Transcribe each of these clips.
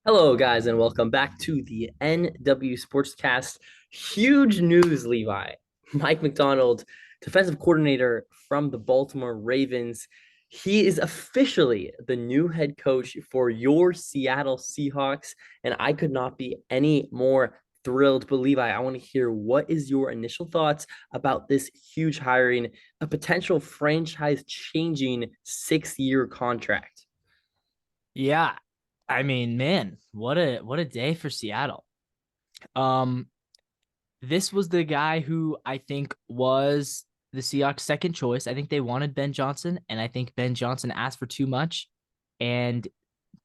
Hello, guys, and welcome back to the NW Sportscast. Huge news, Levi. Mike MacDonald, defensive coordinator from the Baltimore Ravens. He is officially the new head coach for your Seattle Seahawks, and I could not be any more thrilled. But Levi, I want to hear what is your initial thoughts about this huge hiring, a potential franchise-changing 6-year contract. Yeah. I mean, man, what a day for Seattle. Um, this was the guy who I think was the Seahawks' second choice. I think they wanted Ben Johnson, and I think Ben Johnson asked for too much and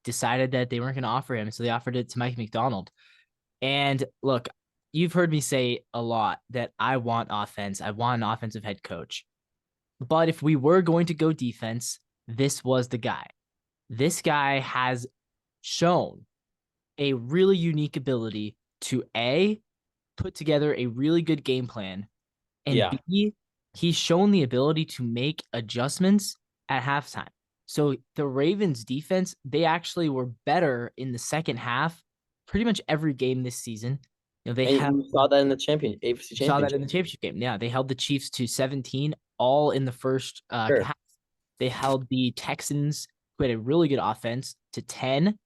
decided that they weren't going to offer him. So they offered it to Mike MacDonald. And look, you've heard me say a lot that I want offense. I want an offensive head coach. But if we were going to go defense, this was the guy. This guy has shown a really unique ability to A, put together a really good game plan, and Yeah. B, he's shown the ability to make adjustments at halftime. So the Ravens defense, they actually were better in the second half, pretty much every game this season. They And have you saw that in the AFC you saw that in Championship. the championship game. Yeah, they held the Chiefs to 17 all in the first Sure. half. They held the Texans, who had a really good offense, to 10.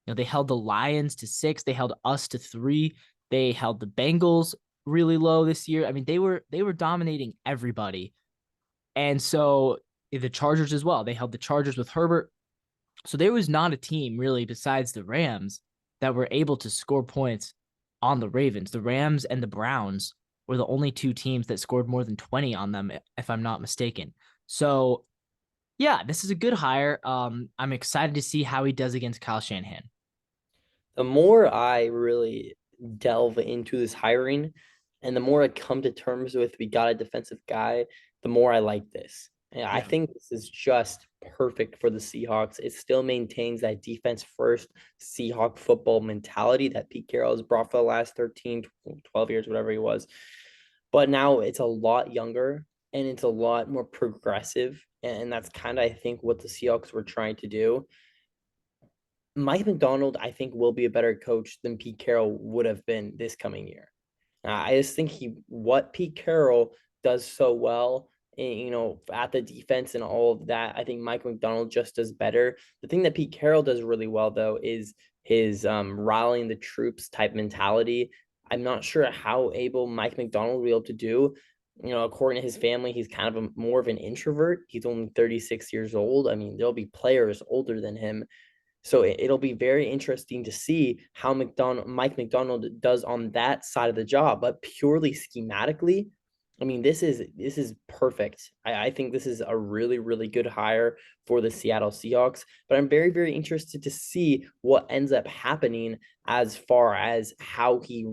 They held the Lions to 6. They held us to 3. They held the Bengals really low this year. I mean, they were dominating everybody. And so the Chargers as well. They held the Chargers with Herbert. So there was not a team really besides the Rams that were able to score points on the Ravens. The Rams and the Browns were the only two teams that scored more than 20 on them, if I'm not mistaken. So yeah, this is a good hire. I'm excited to see how he does against Kyle Shanahan. The more I really delve into this hiring and the more I come to terms with we got a defensive guy, the more I like this. And I Yeah. think this is just perfect for the Seahawks. It still maintains that defense first Seahawk football mentality that Pete Carroll has brought for the last 13, 12 years, whatever he was. But now it's a lot younger and it's a lot more progressive. And that's kind of, I think, what the Seahawks were trying to do. Mike MacDonald, I think, will be a better coach than Pete Carroll would have been this coming year. I just think what Pete Carroll does so well, at the defense and all of that, I think Mike MacDonald just does better. The thing that Pete Carroll does really well, though, is his rallying the troops type mentality. I'm not sure how able Mike MacDonald will be able to do. According to his family, he's kind of more of an introvert. He's only 36 years old. I mean, there'll be players older than him, so it'll be very interesting to see how Mike MacDonald does on that side of the job. But purely schematically, I mean, this is perfect. I think this is a really, really good hire for the Seattle Seahawks. But I'm very, very interested to see what ends up happening as far as how he,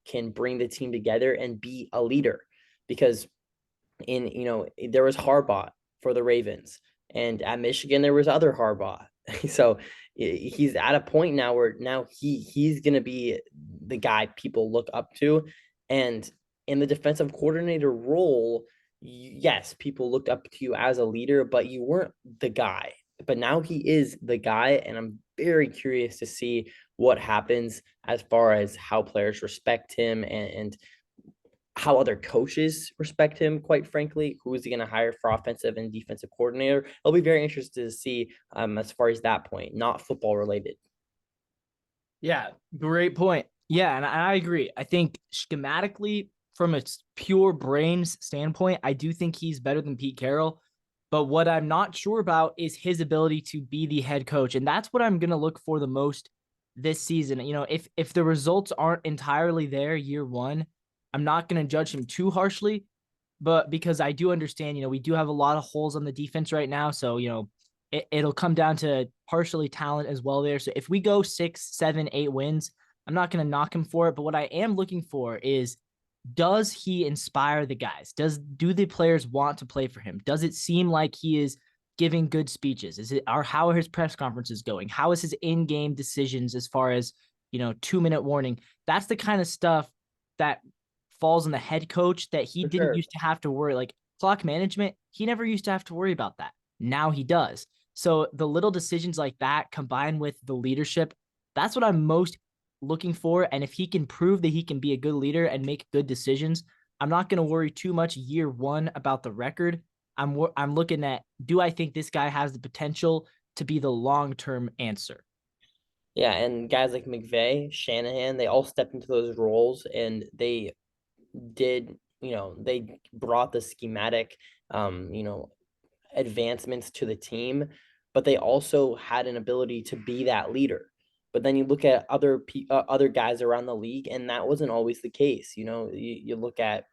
can bring the team together and be a leader. Because there was Harbaugh for the Ravens, and at Michigan there was other Harbaugh. So he's at a point now where now he's gonna be the guy people look up to, and in the defensive coordinator role, yes, people looked up to you as a leader, but you weren't the guy. But now he is the guy, and I'm very curious to see what happens as far as how players respect him and how other coaches respect him, quite frankly. Who is he going to hire for offensive and defensive coordinator? I'll be very interested to see as far as that point, not football related. Yeah, great point. Yeah, and I agree. I think schematically, from a pure brains standpoint, I do think he's better than Pete Carroll. But what I'm not sure about is his ability to be the head coach. And that's what I'm going to look for the most this season. If the results aren't entirely there year one, I'm not going to judge him too harshly. But because I do understand, we do have a lot of holes on the defense right now. So, it'll come down to partially talent as well there. So if we go 6, 7, 8 wins, I'm not going to knock him for it. But what I am looking for is, does he inspire the guys? Do the players want to play for him? Does it seem like he is giving good speeches? How are his press conferences going? How is his in-game decisions as far as, 2-minute warning? That's the kind of stuff that falls on the head coach that he For didn't sure. used to have to worry. Like clock management, he never used to have to worry about that. Now he does. So the little decisions like that combined with the leadership, That's what I'm most looking for. And if he can prove that he can be a good leader and make good decisions, I'm not going to worry too much year one about the record. I'm looking at, do I think this guy has the potential to be the long-term answer? Yeah, and guys like McVay, Shanahan, they all stepped into those roles and they did, they brought the schematic, advancements to the team, but they also had an ability to be that leader. But then you look at other guys around the league, and that wasn't always the case. You look at,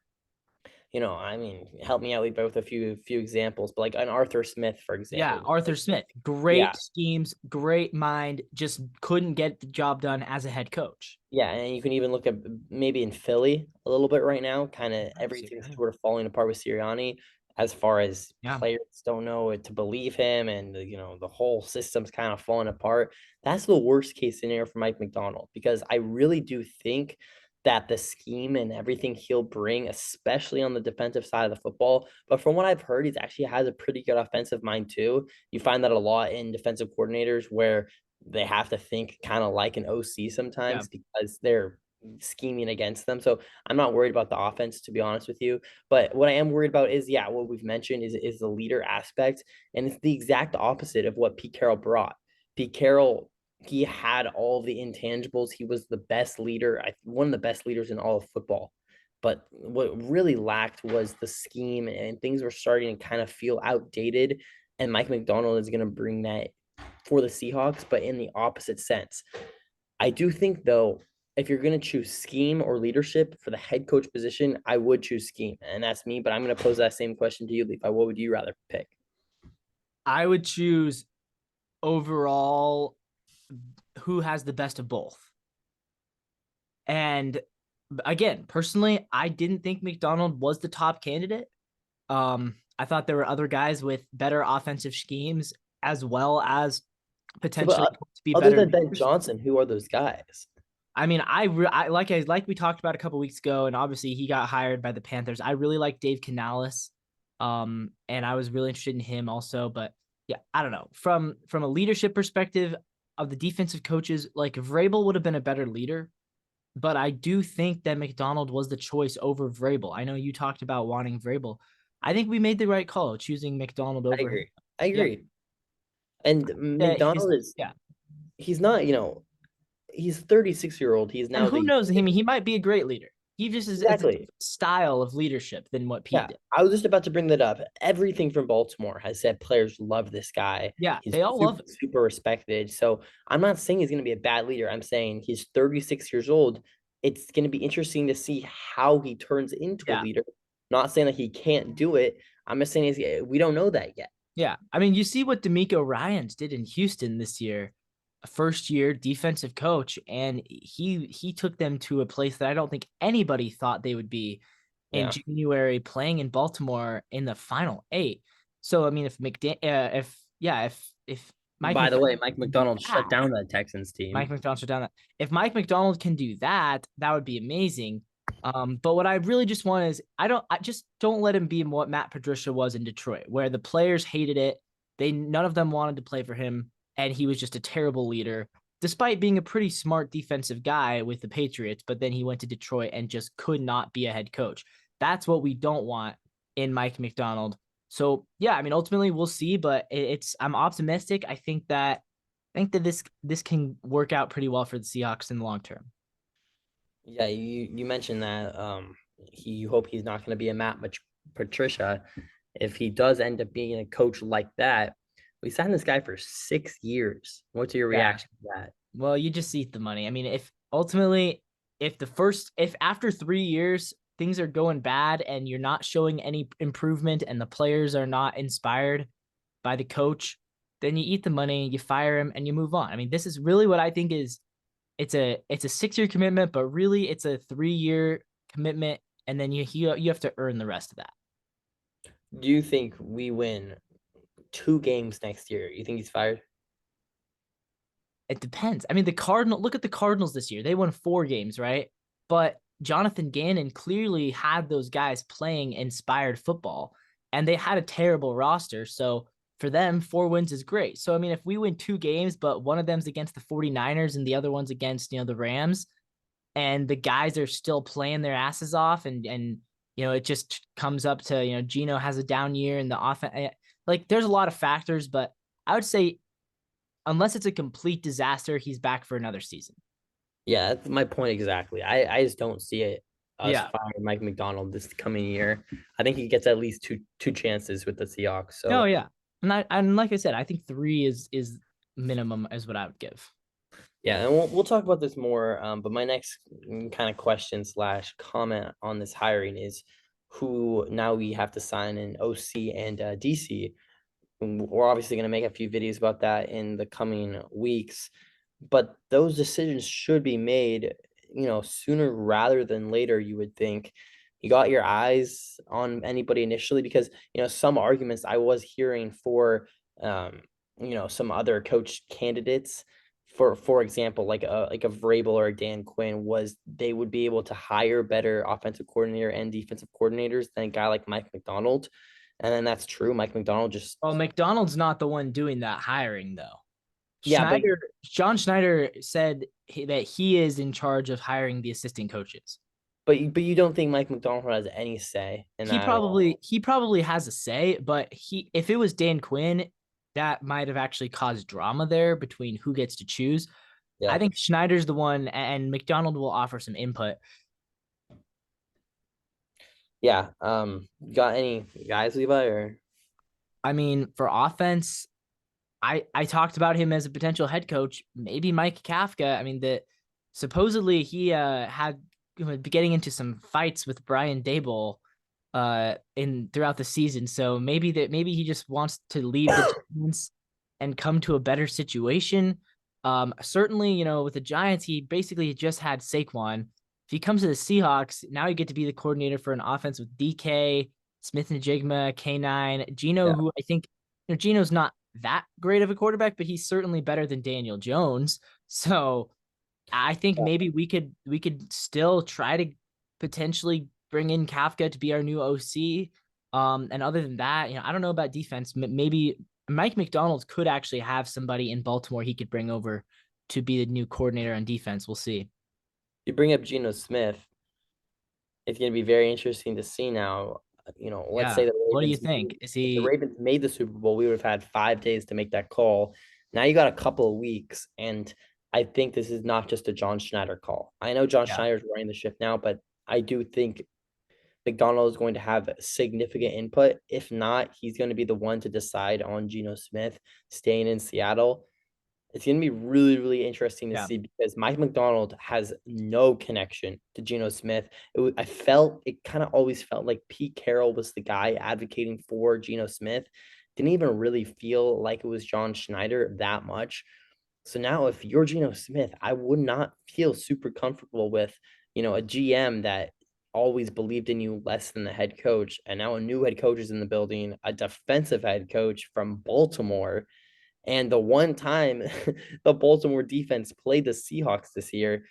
I mean, help me out with a few examples, but like an Arthur Smith, for Yeah, example. Arthur Smith, Yeah, great schemes, great mind, just couldn't get the job done as a head coach. yeah, and you can even look at maybe in Philly a little bit right now, kind of everything's Sirianni. sort of falling apart with Sirianni as far as Yeah. players don't know it to believe him, and the whole system's kind of falling apart. That's the worst case scenario for Mike MacDonald, because I really do think that the scheme and everything he'll bring, especially on the defensive side of the football, but from what I've heard, he's actually has a pretty good offensive mind too. You find that a lot in defensive coordinators where they have to think kind of like an OC Yeah. sometimes because they're scheming against them. So I'm not worried about the offense, to be honest with you. But what I am worried about is, yeah, what we've mentioned is the leader aspect, and it's the exact opposite of what Pete Carroll brought. Pete Carroll, he had all the intangibles. He was the best leader, one of the best leaders in all of football. But what really lacked was the scheme, and things were starting to kind of feel outdated. And Mike MacDonald is going to bring that for the Seahawks, but in the opposite sense. I do think, though, if you're going to choose scheme or leadership for the head coach position, I would choose scheme. And that's me, but I'm going to pose that same question to you, Levi. What would you rather pick? I would choose overall who has the best of both. And again, personally, I didn't think McDonald was the top candidate. I thought there were other guys with better offensive schemes as well as So, but potentially to be other better than Ben leaders. Johnson, who are those guys? I mean, I like we talked about a couple weeks ago, and obviously he got hired by the Panthers. I really like Dave Canales, and I was really interested in him also. But yeah, I don't know from a leadership perspective of the defensive coaches, like Vrabel would have been a better leader, but I do think that McDonald was the choice over Vrabel. I know you talked about wanting Vrabel. I think we made the right call choosing McDonald I over him. agree. I Yeah, agree. And his McDonald is, yeah. he's not, he's 36-year-old. He's And now who the knows him? He might be a great leader. He just is. It's a exactly. different style of leadership than what Pete Yeah, did. I was just about to bring that up. Everything from Baltimore has said players love this guy. Yeah, He's they all love super, him. super respected. So I'm not saying he's going to be a bad leader. I'm saying he's 36 years old. It's going to be interesting to see how he turns into a Yeah, leader. Not saying that he can't do it. I'm just saying we don't know that yet. yeah. I mean, you see what D'Amico Ryans did in Houston this year, a first year defensive coach, and he took them to a place that I don't think anybody thought they would be in Yeah. January, playing in Baltimore in the final eight. So I mean, if Mike By the way, McDonald Mike can do McDonald shut that, down that Texans Mike team. McDonald should have done that. If Mike McDonald can do that, that would be amazing. But what I really just want is I just don't let him be what Matt Patricia was in Detroit, where the players hated it. None of them wanted to play for him, and he was just a terrible leader, despite being a pretty smart defensive guy with the Patriots. But then he went to Detroit and just could not be a head coach. That's what we don't want in Mike McDonald. So yeah, I mean, ultimately we'll see, but I'm optimistic. I think that this can work out pretty well for the Seahawks in the long term. Yeah, you mentioned that you hope he's not going to be a Patricia. If he does end up being a coach like that, we signed this guy for 6 years. What's your Yeah. reaction to that? Well, you just eat the money. I mean, if ultimately, if after 3 years things are going bad and you're not showing any improvement and the players are not inspired by the coach, then you eat the money, you fire him, and you move on. I mean, this is really what I think is it's a 6 year commitment, but really it's a 3 year commitment, and then you have to earn the rest of that. Do you think we win 2 games next year? You think he's fired? It depends. I mean, look at the Cardinals this year. They won 4 games, right? But Jonathan Gannon clearly had those guys playing inspired football, and they had a terrible roster. So for them, 4 wins is great. So, I mean, if we win 2 games, but one of them's against the 49ers and the other one's against, the Rams, and the guys are still playing their asses off, and it just comes up to, Gino has a down year and the offense, like there's a lot of factors, but I would say unless it's a complete disaster, he's back for another season. Yeah, that's my point exactly. I just don't see it us Yeah. firing Mike MacDonald this coming year. I think he gets at least two chances with the Seahawks. Oh So yeah. And like I said, I think 3 is minimum is what I would give. yeah, and we'll talk about this more. But my next kind of question slash comment on this hiring is who now we have to sign in OC and DC. We're obviously going to make a few videos about that in the coming weeks, but those decisions should be made, sooner rather than later, you would think. You got your eyes on anybody initially because, some arguments I was hearing for, some other coach candidates, for example, like a Vrabel or a Dan Quinn, was they would be able to hire better offensive coordinator and defensive coordinators than a guy like Mike MacDonald. And then that's true. Mike MacDonald just, Well, McDonald's not the one doing that hiring though. yeah, but John Schneider said that he is in charge of hiring the assistant coaches. but you don't think Mike MacDonald has any say in He that at all? probably has a say, but if it was Dan Quinn, that might have actually caused drama there between who gets to choose. I Yeah. think Schneider's the one, and McDonald will offer some input. Yeah. Got any guys, Levi, or I mean, for offense, I talked about him as a potential head coach, maybe Mike Kafka. I mean, that supposedly he had getting into some fights with Brian Dable in throughout the season. So maybe he just wants to leave the Giants and come to a better situation. Certainly, with the Giants, he basically just had Saquon. If he comes to the Seahawks, now you get to be the coordinator for an offense with DK, Smith and Jigma, K9, Gino, yeah. who I think Gino's not that great of a quarterback, but he's certainly better than Daniel Jones. So I think Yeah. maybe we could still try to potentially bring in Kafka to be our new OC. And other than that, I don't know about defense. Maybe Mike McDonald could actually have somebody in Baltimore he could bring over to be the new coordinator on defense. We'll see. You bring up Geno Smith. It's going to be very interesting to see now. Let's Yeah. say the What do you Ravens, think? Is if the he? Ravens made the Super Bowl, we would have had 5 days to make that call. Now you got a couple of weeks, and I think this is not just a John Schneider call. I know John Yeah. Schneider is running the ship now, but I do think McDonald is going to have significant input. If not, he's going to be the one to decide on Geno Smith staying in Seattle. It's going to be really, really interesting to Yeah. see because Mike MacDonald has no connection to Geno Smith. It kind of always felt like Pete Carroll was the guy advocating for Geno Smith. Didn't even really feel like it was John Schneider that much. So now, if you're Geno Smith, I would not feel super comfortable with, a GM that always believed in you less than the head coach. And now a new head coach is in the building, a defensive head coach from Baltimore. And the one time the Baltimore defense played the Seahawks this year,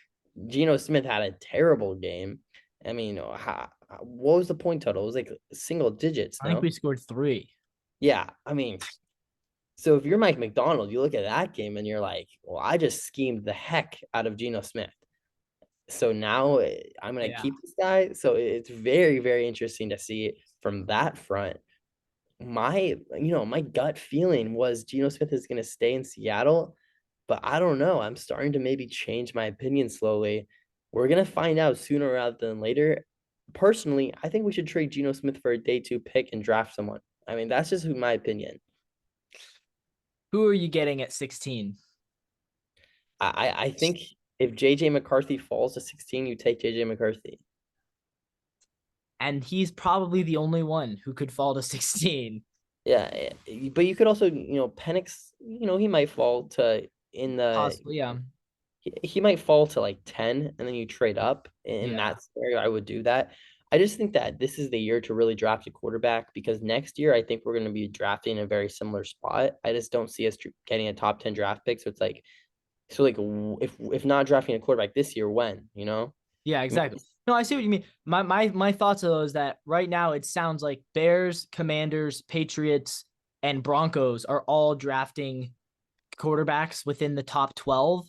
Geno Smith had a terrible game. I mean, what was the point total? It was like single digits, I think we no? scored 3. Yeah, I mean, so if you're Mike MacDonald, you look at that game and you're like, well, I just schemed the heck out of Geno Smith. So now I'm gonna Yeah. keep this guy. So it's very, very interesting to see it from that front. My gut feeling was Geno Smith is gonna stay in Seattle, but I don't know. I'm starting to maybe change my opinion slowly. We're gonna find out sooner rather than later. Personally, I think we should trade Geno Smith for a day 2 pick and draft someone. I mean, that's just my opinion. Who are you getting at 16? I think if JJ McCarthy falls to 16, you take JJ McCarthy. And he's probably the only one who could fall to 16. Yeah, but you could also, Penix, he might fall to in the Possibly, yeah. he might fall to like 10 and then you trade up. In Yeah. that scenario, I would do that. I just think that this is the year to really draft a quarterback because next year I think we're going to be drafting a very similar spot. I just don't see us getting a top 10 draft pick. So it's like, if not drafting a quarterback this year, when, Yeah, I mean, exactly. No, I see what you mean. My thoughts though is that right now it sounds like Bears, Commanders, Patriots, and Broncos are all drafting quarterbacks within the top 12.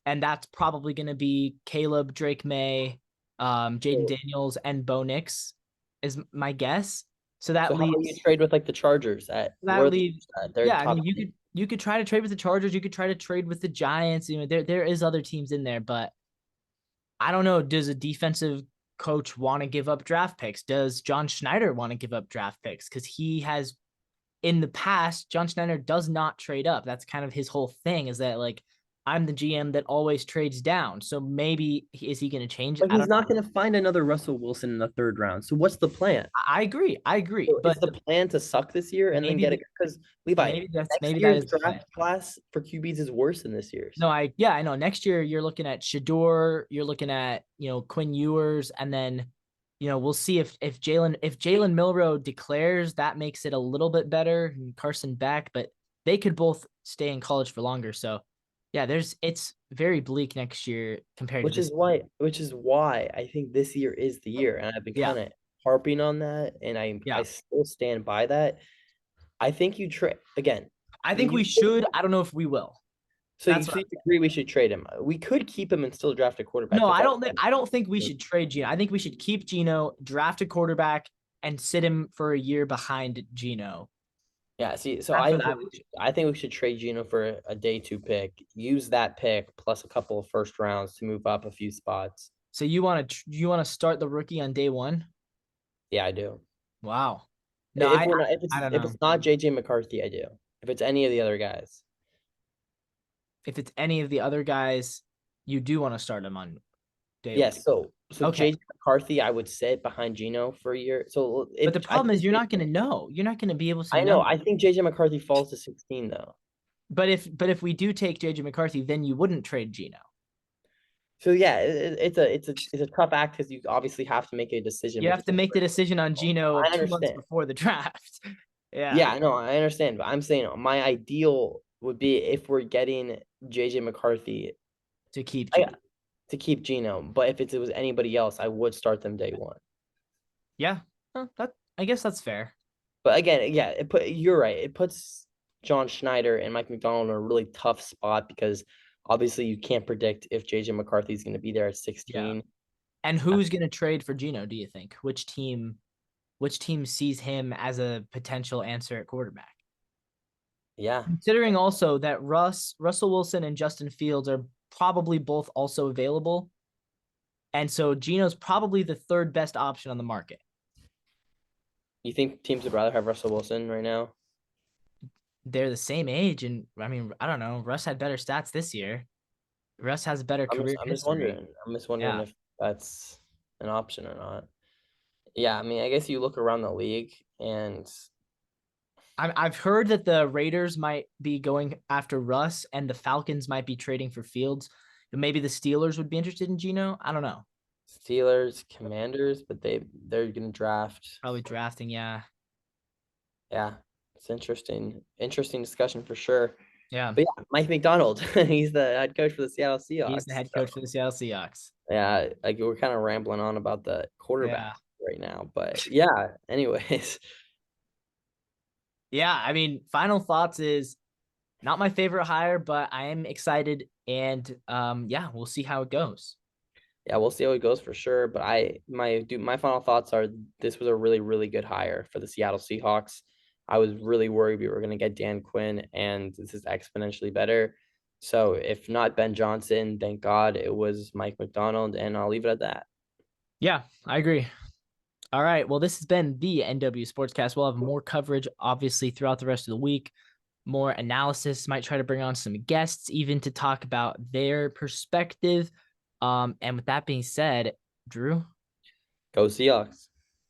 And that's probably going to be Caleb, Drake May, Jaden Daniels, and Bo Nix is my guess. So So that how about you leaves trade with like the Chargers at that where the leaves at? They're yeah, I top mean you could try to trade with the Chargers, you could try to trade with the Giants. There is other teams in there, but I don't know. Does a defensive coach want to give up draft picks? Does John Schneider want to give up draft picks? Because he has in the past, John Schneider does not trade up. That's kind of his whole thing is that like I'm the GM that always trades down. So maybe is he going to change it? But I he's don't know. not going to find another Russell Wilson in the third round. So what's the plan? I agree. I agree. So is But the plan to suck this year and then maybe get the, it? Because Levi, next maybe that year's is the plan. draft class for QBs is worse than this year's. No, I know. Next year you're looking at Shador, you're looking at Quinn Ewers, and then we'll see if Jalen Milroe declares, that makes it a little bit better, and Carson Beck, but they could both stay in college for longer. So yeah, it's very bleak next year compared to this. Which is why I think this year is the year, and I've been Yeah, kind of harping on that, and I yeah. still stand by that. I think you trade again. I When think you we should. I don't know if we will. That's what so you agree we should trade him. We could keep him and still draft a quarterback, No, but that's I don't think we should trade Gino. I think we should keep Gino, draft a quarterback, and sit him for a year behind Gino. yeah. See, so That's what I would do. I think we should trade Gino for a day two pick. Use that pick plus a couple of first rounds to move up a few spots. So you want to start the rookie on day one? Yeah, I do. Wow. No, If we're not I don't if know. it's not JJ McCarthy, I do. If it's any of the other guys. If it's any of the other guys, you do want to start him on day one. Yes, so Okay. JJ McCarthy, I would sit behind Gino for a year. So But if the I problem is think you're not going to know. You're not going to be able to I know, know. I think JJ McCarthy falls to 16 though. But if we do take JJ McCarthy, then you wouldn't trade Gino. So yeah, it's a tough act because you obviously have to make a decision You have to between. make the decision on Gino I 2 months understand. before the draft. Yeah. Yeah, no, I understand, but I'm saying my ideal would be if we're getting JJ McCarthy To keep I, Gino. to keep Gino, but if it was anybody else, I would start them day one. Yeah. That I guess that's fair. But again, yeah, you're right. It puts John Schneider and Mike MacDonald in a really tough spot because obviously you can't predict if JJ McCarthy is going to be there at Yeah. 16. And who's going to trade for Gino, do you think? Which team sees him as a potential answer at quarterback? Yeah. Considering also that Russell Wilson and Justin Fields are probably both also available. And so Gino's probably the third best option on the market. You think teams would rather have Russell Wilson right now? They're the same age, and I mean, I don't know. Russ had better stats this year. Russ has a better career I'm just history. wondering. I'm just wondering Yeah. if that's an option or not. Yeah, I mean, I guess you look around the league and I've heard that the Raiders might be going after Russ and the Falcons might be trading for Fields. Maybe the Steelers would be interested in Gino. I don't know. Steelers, Commanders, but they're gonna draft. Probably drafting. Yeah. Yeah, it's interesting. Interesting discussion for sure. Yeah. But yeah, Mike MacDonald, he's the head coach for the Seattle He's the Seahawks. head coach for the Seattle Seahawks. Yeah, like we're kind of rambling on about the quarterback Yeah. right now, but yeah. Anyways, Yeah. I mean, final thoughts is not my favorite hire, but I am excited. And yeah, we'll see how it goes. yeah, we'll see how it goes for sure. But my final thoughts are this was a really really good hire for the Seattle Seahawks. I was really worried we were going to get Dan Quinn, and this is exponentially better. So if not Ben Johnson, thank God it was Mike MacDonald, and I'll leave it at that. Yeah, I agree. All right. Well, this has been the NW Sportscast. We'll have more coverage, obviously, throughout the rest of the week. More analysis. Might try to bring on some guests, even to talk about their perspective. And with that being said, Drew, Go Seahawks.